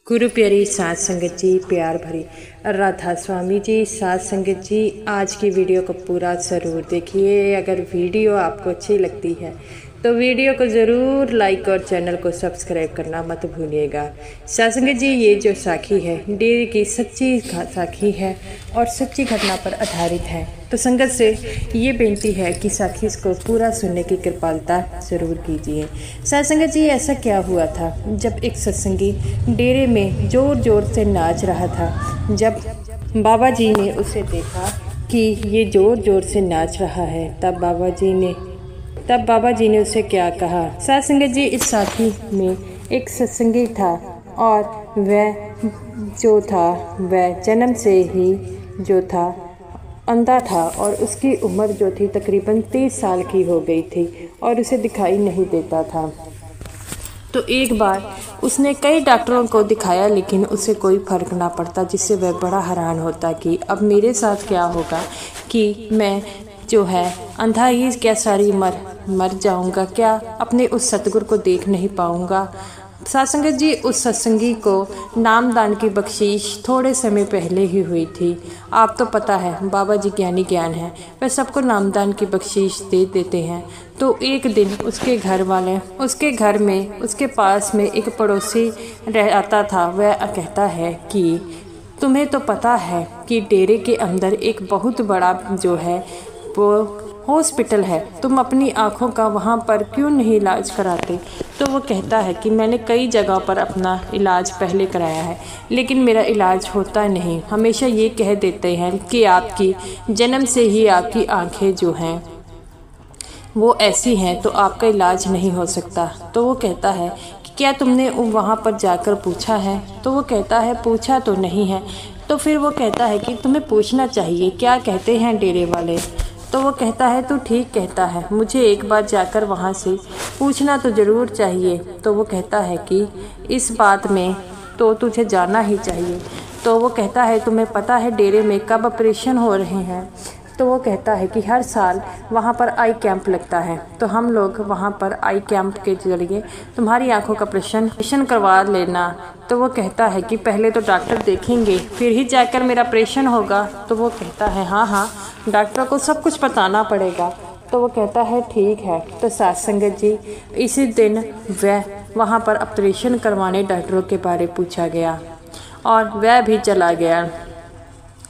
गुरु प्यारी साथ संगत जी, प्यार भरी राधा स्वामी जी, साथ संगत जी, आज की वीडियो को पूरा ज़रूर देखिए। अगर वीडियो आपको अच्छी लगती है तो वीडियो को ज़रूर लाइक और चैनल को सब्सक्राइब करना मत भूलिएगा। साथ संगत जी, ये जो साखी है डेरे की सच्ची साखी है और सच्ची घटना पर आधारित है। तो संगत से ये बेनती है कि साखी को पूरा सुनने की कृपालता ज़रूर कीजिए। साथ संगत जी, ऐसा क्या हुआ था जब एक सत्संगी डेरे में ज़ोर ज़ोर से नाच रहा था। जब बाबा जी ने उसे देखा कि ये ज़ोर ज़ोर से नाच रहा है, तब बाबा जी ने उसे क्या कहा। साथ संगत जी, इस साखी में एक सत्संगी था और वह जन्म से ही जो था अंधा था और उसकी उम्र जो थी तकरीबन 30 साल की हो गई थी और उसे दिखाई नहीं देता था। तो एक बार उसने कई डॉक्टरों को दिखाया लेकिन उसे कोई फ़र्क ना पड़ता, जिससे वह बड़ा हैरान होता कि अब मेरे साथ क्या होगा कि मैं जो है अंधा ही क्या सारी उम्र मर जाऊंगा, क्या अपने उस सतगुरु को देख नहीं पाऊंगा। साथ संगत जी, उस सत्संगी को नामदान की बख्शीश थोड़े समय पहले ही हुई थी। आप तो पता है बाबा जी ज्ञानी ज्ञान है, वह सबको नामदान की बख्शीश दे देते हैं। तो एक दिन उसके घर में उसके पास में एक पड़ोसी आता था। वह कहता है कि तुम्हें तो पता है कि डेरे के अंदर एक बहुत बड़ा जो है वो हॉस्पिटल है, तुम अपनी आँखों का वहाँ पर क्यों नहीं इलाज कराते। तो वो कहता है कि मैंने कई जगह पर अपना इलाज पहले कराया है लेकिन मेरा इलाज होता नहीं। हमेशा ये कह देते हैं कि आपकी जन्म से ही आपकी आँखें जो हैं वो ऐसी हैं तो आपका इलाज नहीं हो सकता। तो वो कहता है कि क्या तुमने वहाँ पर जाकर पूछा है। तो वो कहता है पूछा तो नहीं है। तो फिर वो कहता है कि तुम्हें पूछना चाहिए, क्या कहते हैं डेरे वाले। तो वो कहता है तू ठीक कहता है, मुझे एक बार जाकर वहाँ से पूछना तो ज़रूर चाहिए। तो वो कहता है कि इस बात में तो तुझे जाना ही चाहिए। तो वो कहता है तुम्हें पता है डेरे में कब ऑपरेशन हो रहे हैं। तो वो कहता है कि हर साल वहाँ पर आई कैंप लगता है, तो हम लोग वहाँ पर आई कैंप के जरिए तुम्हारी आंखों का ऑपरेशन करवा लेना। तो वो कहता है कि पहले तो डॉक्टर देखेंगे फिर ही जाकर मेरा ऑपरेशन होगा। तो वो कहता है हाँ, डॉक्टर को सब कुछ बताना पड़ेगा। तो वो कहता है ठीक है। तो साथ संगत जी, इसी दिन वह वहाँ पर ऑपरेशन करवाने डॉक्टरों के बारे पूछा गया और वह भी चला गया।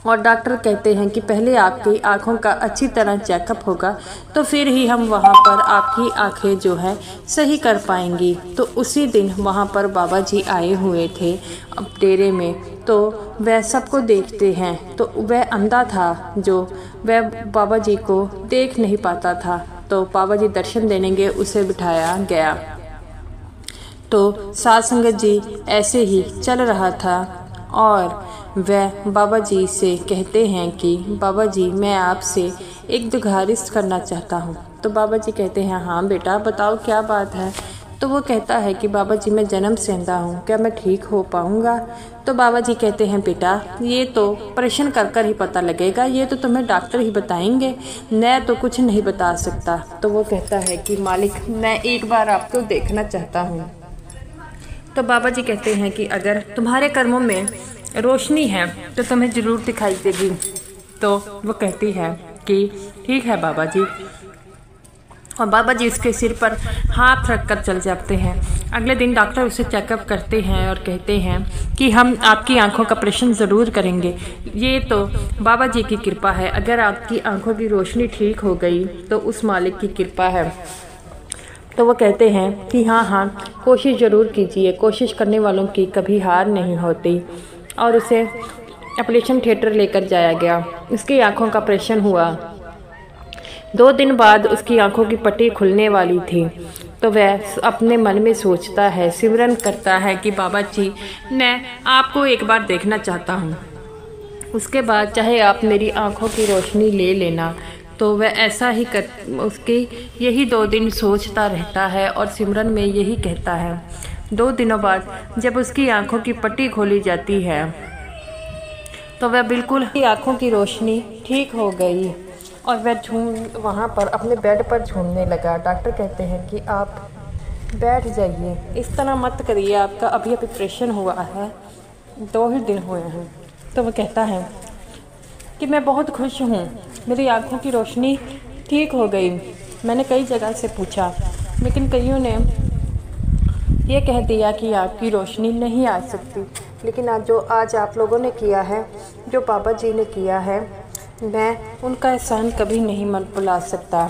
और डॉक्टर कहते हैं कि पहले आपकी आँखों का अच्छी तरह चेकअप होगा तो फिर ही हम वहाँ पर आपकी आँखें जो है सही कर पाएंगी। तो उसी दिन वहाँ पर बाबा जी आए हुए थे अब डेरे में। तो वह सबको देखते हैं। तो वह अंधा था जो वह बाबा जी को देख नहीं पाता था। तो बाबा जी दर्शन देने गए, उसे बिठाया गया। तो साथ संगत जी ऐसे ही चल रहा था और वह बाबा जी से कहते हैं कि बाबा जी मैं आपसे एक गुजारिश करना चाहता हूँ। तो बाबा जी कहते हैं हाँ बेटा बताओ क्या बात है। तो वो कहता है कि बाबा जी मैं जन्म से अंधा हूँ, क्या मैं ठीक हो पाऊँगा। तो बाबा जी कहते हैं बेटा ये तो ऑपरेशन कर ही पता लगेगा, ये तो तुम्हें डॉक्टर ही बताएंगे, मैं तो कुछ नहीं बता सकता। तो वो कहता है कि मालिक मैं एक बार आपको देखना चाहता हूँ। तो बाबा जी कहते हैं कि अगर तुम्हारे कर्मों में रोशनी है तो तुम्हें ज़रूर दिखाई देगी। तो वो कहती है कि ठीक है बाबा जी। और बाबा जी उसके सिर पर हाथ रख कर चल जाते हैं। अगले दिन डॉक्टर उसे चेकअप करते हैं और कहते हैं कि हम आपकी आंखों का ऑपरेशन ज़रूर करेंगे। ये तो बाबा जी की कृपा है, अगर आपकी आंखों की रोशनी ठीक हो गई तो उस मालिक की कृपा है। तो वो कहते हैं कि हाँ कोशिश ज़रूर कीजिए, कोशिश करने वालों की कभी हार नहीं होती। और उसे ऑपरेशन थिएटर लेकर जाया गया। उसकी आंखों का ऑपरेशन हुआ। 2 दिन बाद उसकी आंखों की पट्टी खुलने वाली थी। तो वह अपने मन में सोचता है, सिमरन करता है कि बाबा जी मैं आपको एक बार देखना चाहता हूँ, उसके बाद चाहे आप मेरी आंखों की रोशनी ले लेना। तो वह ऐसा ही उसकी यही 2 दिन सोचता रहता है और सिमरन में यही कहता है। 2 दिनों बाद जब उसकी आंखों की पट्टी खोली जाती है तो वह बिल्कुल ही आंखों की रोशनी ठीक हो गई और वह वहाँ पर अपने बेड पर झूमने लगा। डॉक्टर कहते हैं कि आप बैठ जाइए, इस तरह मत करिए, आपका अभी अभी ऑपरेशन हुआ है, 2 ही दिन हुए हैं। तो वो कहता है कि मैं बहुत खुश हूँ, मेरी आँखों की रोशनी ठीक हो गई। मैंने कई जगह से पूछा, लेकिन कईयों ने ये कह दिया कि आपकी रोशनी नहीं आ सकती, लेकिन आज आप लोगों ने किया है, जो बाबा जी ने किया है, मैं उनका एहसान कभी नहीं मन भुला सकता।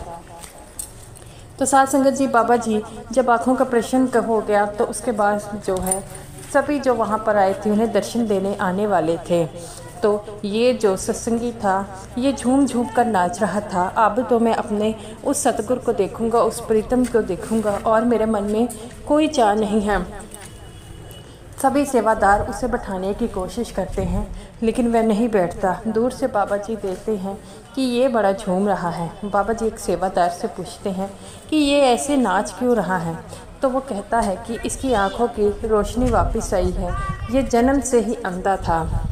तो साथ संगत जी, बाबा जी जब आँखों का ऑपरेशन हो गया तो उसके बाद जो है सभी जो वहाँ पर आए थे उन्हें दर्शन देने आने वाले थे। तो ये जो सत्संगी था ये झूम झूम कर नाच रहा था, अब तो मैं अपने उस सतगुरु को देखूंगा, उस प्रीतम को देखूंगा और मेरे मन में कोई चाह नहीं है। सभी सेवादार उसे बैठाने की कोशिश करते हैं लेकिन वह नहीं बैठता। दूर से बाबा जी देखते हैं कि ये बड़ा झूम रहा है। बाबा जी एक सेवादार से पूछते हैं कि ये ऐसे नाच क्यों रहा है। तो वो कहता है कि इसकी आंखों की रोशनी वापस आई है, ये जन्म से ही अंधा था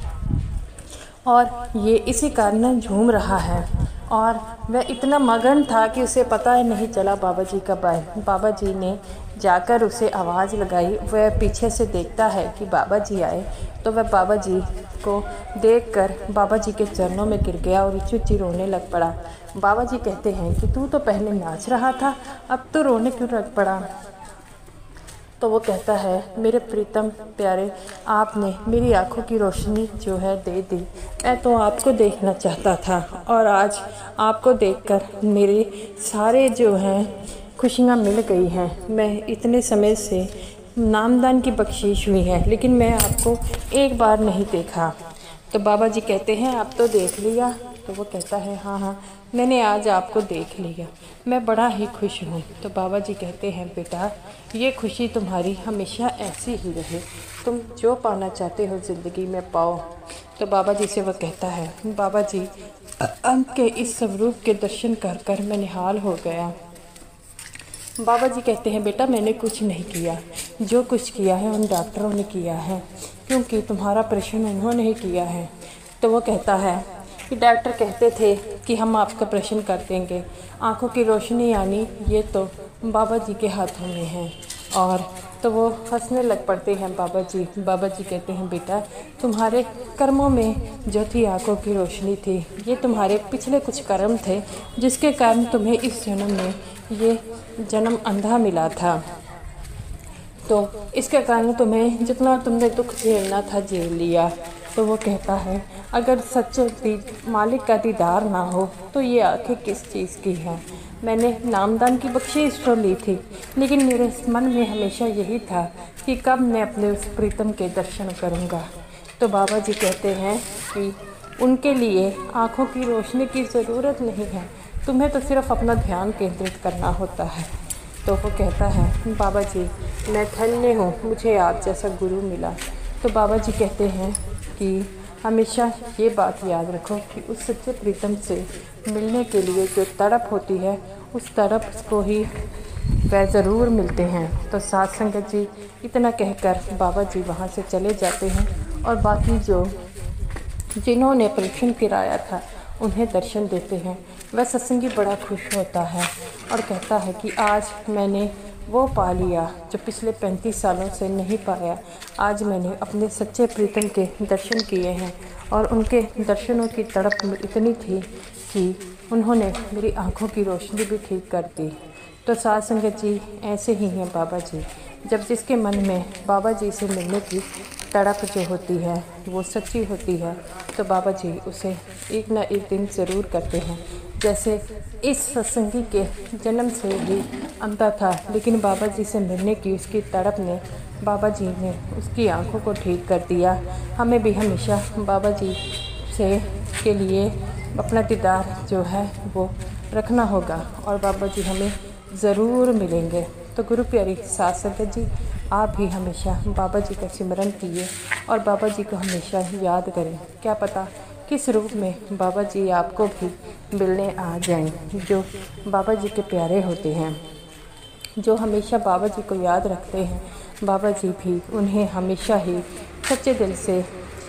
और ये इसी कारण झूम रहा है। और वह इतना मगन था कि उसे पता ही नहीं चला बाबा जी कब आए। बाबा जी ने जाकर उसे आवाज़ लगाई, वह पीछे से देखता है कि बाबा जी आए, तो वह बाबा जी को देखकर बाबा जी के चरणों में गिर गया और ऊँची ऊँची रोने लग पड़ा। बाबा जी कहते हैं कि तू तो पहले नाच रहा था, अब तो रोने क्यों लग पड़ा। तो वो कहता है, मेरे प्रीतम प्यारे, आपने मेरी आंखों की रोशनी जो है दे दी। मैं तो आपको देखना चाहता था और आज आपको देखकर मेरे सारे जो हैं खुशियाँ मिल गई हैं। मैं इतने समय से नामदान की बख्शीश हुई है लेकिन मैं आपको एक बार नहीं देखा। तो बाबा जी कहते हैं, आप तो देख लिया। तो वो कहता है, हाँ, मैंने आज आपको देख लिया, मैं बड़ा ही खुश हूँ। तो बाबा जी कहते हैं, बेटा ये खुशी तुम्हारी हमेशा ऐसी ही रहे, तुम जो पाना चाहते हो ज़िंदगी में पाओ। तो बाबा जी से वह कहता है, बाबा जी अंत के इस स्वरूप के दर्शन कर कर मैं निहाल हो गया। बाबा जी कहते हैं, बेटा मैंने कुछ नहीं किया, जो कुछ किया है उन डॉक्टरों ने किया है, क्योंकि तुम्हारा ऑपरेशन उन्होंने ही किया है। तो वो कहता है कि डॉक्टर कहते थे कि हम आपका ऑपरेशन कर देंगे, आंखों की रोशनी आनी ये तो बाबा जी के हाथों में है। और तो वो हंसने लग पड़ते हैं बाबा जी। बाबा जी कहते हैं, बेटा तुम्हारे कर्मों में जो थी आंखों की रोशनी थी, ये तुम्हारे पिछले कुछ कर्म थे जिसके कारण तुम्हें इस जन्म में ये जन्म अंधा मिला था। तो इसके कारण तुम्हें जितना तुमने दुख झेलना था झेल लिया। तो वो कहता है, अगर सच्चे मालिक का दीदार ना हो तो ये आंखें किस चीज़ की है। मैंने नामदान की बख्शीश तो ली थी, लेकिन मेरे मन में हमेशा यही था कि कब मैं अपने उस प्रीतम के दर्शन करूँगा। तो बाबा जी कहते हैं कि उनके लिए आँखों की रोशनी की ज़रूरत नहीं है, तुम्हें तो सिर्फ अपना ध्यान केंद्रित करना होता है। तो वो कहता है, बाबा जी मैं धन्य हूँ, मुझे आप जैसा गुरु मिला। तो बाबा जी कहते हैं कि हमेशा ये बात याद रखो कि उस सच्चे प्रीतम से मिलने के लिए जो तड़प होती है उस तड़प को ही वह ज़रूर मिलते हैं। तो साथ संगत जी इतना कहकर बाबा जी वहाँ से चले जाते हैं और बाकी जो जिन्होंने परीक्षण कराया था उन्हें दर्शन देते हैं। वह सत्संगी बड़ा खुश होता है और कहता है कि आज मैंने वो पा लिया जो पिछले 35 सालों से नहीं पाया। आज मैंने अपने सच्चे प्रीतम के दर्शन किए हैं और उनके दर्शनों की तड़प इतनी थी कि उन्होंने मेरी आंखों की रोशनी भी ठीक कर दी। तो साथ संगत जी ऐसे ही हैं बाबा जी, जब जिसके मन में बाबा जी से मिलने की तड़प जो होती है वो सच्ची होती है तो बाबा जी उसे एक ना एक दिन ज़रूर करते हैं। जैसे इस सत्संगी के जन्म से ही अंधा था, लेकिन बाबा जी से मिलने की उसकी तड़प ने बाबा जी ने उसकी आंखों को ठीक कर दिया। हमें भी हमेशा बाबा जी से के लिए अपना दीदार जो है वो रखना होगा और बाबा जी हमें ज़रूर मिलेंगे। तो गुरु प्यारी साथ संगत जी, आप भी हमेशा बाबा जी का सिमरन कीजिए और बाबा जी को हमेशा याद करें। क्या पता किस रूप में बाबा जी आपको भी मिलने आ जाएं। जो बाबा जी के प्यारे होते हैं, जो हमेशा बाबा जी को याद रखते हैं, बाबा जी भी उन्हें हमेशा ही सच्चे दिल से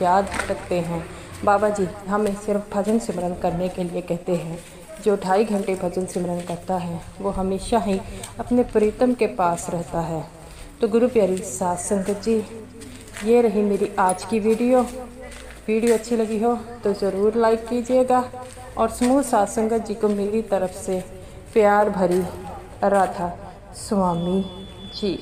याद रखते हैं। बाबा जी हमें सिर्फ भजन सिमरन करने के लिए कहते हैं, जो 2.5 घंटे भजन सिमरन करता है वो हमेशा ही अपने प्रीतम के पास रहता है। तो गुरु प्यारी साध संगत जी, ये रही मेरी आज की वीडियो अच्छी लगी हो तो ज़रूर लाइक कीजिएगा और समूह साध संगत जी को मेरी तरफ से प्यार भरी राधा स्वामी जी।